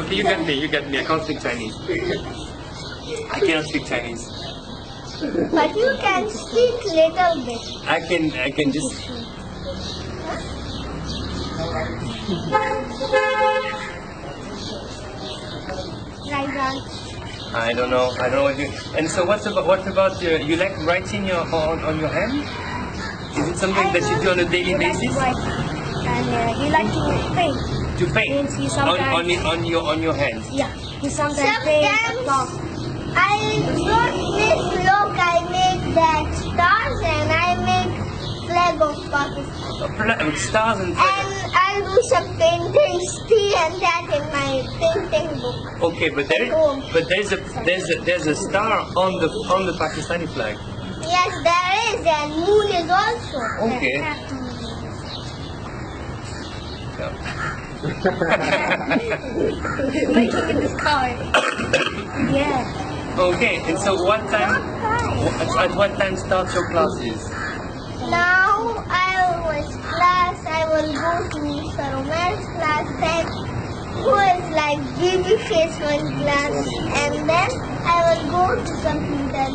Okay, you got me. I can't speak Chinese. I cannot speak Chinese. But you can speak little bit. I can just. Like that. I don't know what you. And so what about you like writing on your hand? Is it something that you do on a daily basis? And you like to paint. To paint Means you sometimes on your hands. yeah. You sometimes paint a top. I don't make look. I make that stars and I make flag of Pakistan. Stars and flag. And I do some painting still and that in my painting book. Okay, but there's a star on the Pakistani flag. Yes, there is, and moon is also. Okay. Making in the sky. Yeah. Okay, and so at what time starts your classes? Now I will go to Sir Umar's class, then who is like baby face one class, and then I will go to computer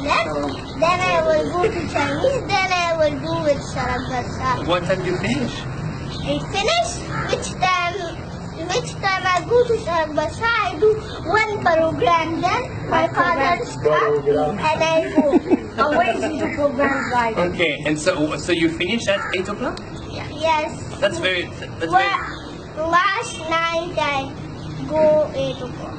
then I will go to Chinese, then I will do with Sarabasa. What time do you finish? I finish, which time I go to Sarabasa, I do one program, then my father starts and I go. Always do the program right. Okay, and so you finish at 8 o'clock? Yes. That's very. Last night I go 8 o'clock.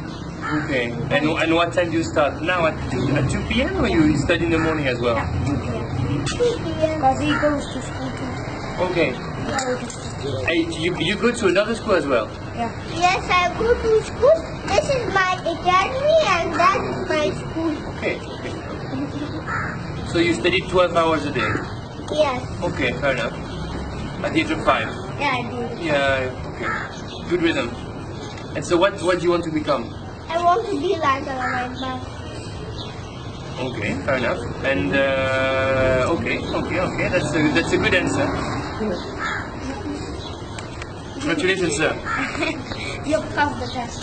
Okay, and what time do you start? Now at 2 p.m. or you study in the morning as well? 2 p.m. 2 p.m. Because he goes to school too. Okay. Hey, you go to another school as well? Yeah. Yes, I go to school. This is my academy and that is my school. Okay. So you study 12 hours a day? Yes. Okay, fair enough. At the age of 5? Yeah, I do. Yeah, okay. Good rhythm. And so what do you want to become? I want to be like a right man. Okay, fair enough. And okay. That's a good answer. Congratulations, sir. You passed the test.